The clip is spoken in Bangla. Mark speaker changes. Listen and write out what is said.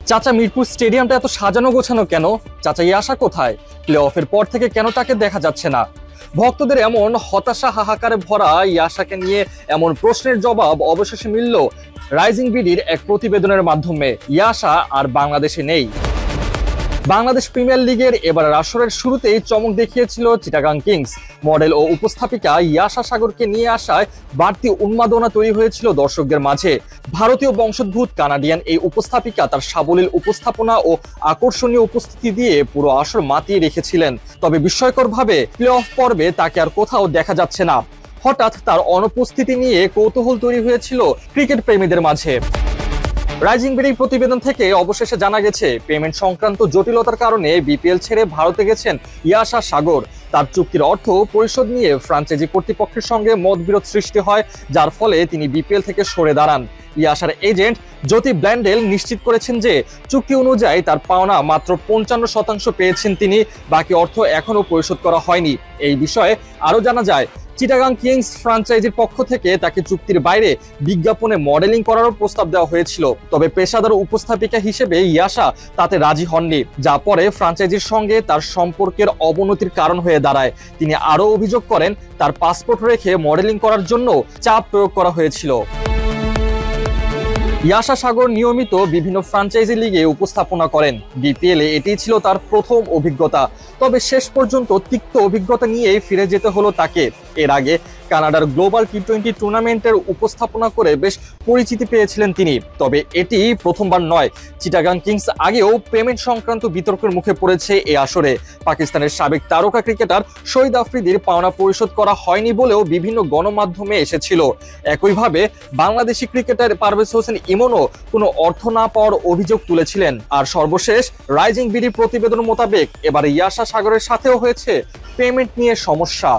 Speaker 1: চাচা মিরপুর স্টেডিয়ামটা এত সাজানো গোছানো কেন? চাচা ইয়াশা কোথায়? প্লে অফের পর থেকে কেন তাকে দেখা যাচ্ছে না? ভক্তদের এমন হতাশা হাহাকারে ভরা ইয়াশাকে নিয়ে এমন প্রশ্নের জবাব অবশেষে মিলল রাইজিং বিডির এক প্রতিবেদনের মাধ্যমে। ইয়াশা আর বাংলাদেশে নেই। বাংলাদেশ প্রিমিয়ার লিগের এবার আসরের শুরুতেই চমক দেখিয়েছিল চিটাগাং কিংস। মডেল ও উপস্থাপিকা ইয়াশা সাগরকে নিয়ে আসায় বাড়তি উন্মাদনা তৈরি হয়েছিল দর্শকদের মাঝে। ভারতীয় বংশোদ্ভূত কানাডিয়ান এই উপস্থাপিকা তার সাবলীল উপস্থাপনা ও আকর্ষণীয় উপস্থিতি দিয়ে পুরো আসর মাতিয়ে রেখেছিলেন। তবে বিস্ময়করভাবে প্লে অফ পর্বে তাকে আর কোথাও দেখা যাচ্ছে না। হঠাৎ তার অনুপস্থিতি নিয়ে কৌতূহল তৈরি হয়েছিল ক্রিকেট প্রেমীদের মাঝে। রাইজিং বিডির প্রতিবেদন থেকে অবশেষে জানা গেছে, পেমেন্ট সংক্রান্ত জটিলতার কারণে বিপিএল ছেড়ে ভারতে গেছেন ইয়াশা সাগর। তার চুক্তির অর্থ পরিশোধ নিয়ে ফ্রাঞ্চাইজি কর্তৃপক্ষের সঙ্গে মতবিরোধ সৃষ্টি হয়, যার ফলে তিনি বিপিএল থেকে সরে দাঁড়ান। ইয়াশার এজেন্ট জ্যোতি ব্ল্যান্ডেল নিশ্চিত করেছেন যে চুক্তি অনুযায়ী তার পাওনা মাত্র 55% পেয়েছেন তিনি, বাকি অর্থ এখনো পরিশোধ করা হয়নি। এই বিষয়ে আরো জানা যায়, চিটাগাং কিংস ফ্রাঞ্চাইজির পক্ষ থেকে তাকে চুক্তির বাইরে বিজ্ঞাপনে মডেলিং করারও প্রস্তাব দেওয়া হয়েছিল। তবে পেশাদার উপস্থাপিকা হিসেবে ইয়াশা তাতে রাজি হননি, যা পরে ফ্রাঞ্চাইজির সঙ্গে তার সম্পর্কের অবনতির কারণ হয়ে দাঁড়ায়। তিনি আরও অভিযোগ করেন, তার পাসপোর্ট রেখে মডেলিং করার জন্য চাপ প্রয়োগ করা হয়েছিল। ইয়াশা সাগর নিয়মিত বিভিন্ন ফ্রাঞ্চাইজি লিগে উপস্থাপনা করেন। বিপিএলে এটি ছিল তার প্রথম অভিজ্ঞতা। তবে শেষ পর্যন্ত তিক্ত অভিজ্ঞতা নিয়েই ফিরে যেতে হলো তাকে। এর আগে কানাডার গ্লোবাল টি20 টুর্নামেন্টের উপস্থাপনা করে বেশ পরিচিতি পেয়েছিলেন তিনি। তবে এটি প্রথমবার নয়। চিটাগাং কিংস আগেও পেমেন্ট সংক্রান্ত বিতর্কের মুখে পড়েছে এ আসরে। পাকিস্তানের সাবেক তারকা ক্রিকেটার শহীদ আফ্রিদির পাওনা পরিশোধ করা হয়নি বলেও বিভিন্ন গণমাধ্যমে এসেছিল। একইভাবে বাংলাদেশি ক্রিকেটার পারভেজ হোসেন ইমনও কোনো অর্থ না পাওয়ার অভিযোগ তুলেছিলেন। আর সর্বশেষ রাইজিং বিডি প্রতিবেদন মোতাবেক এবার ইয়াশা সাগরের সাথেও হয়েছে পেমেন্ট নিয়ে সমস্যা।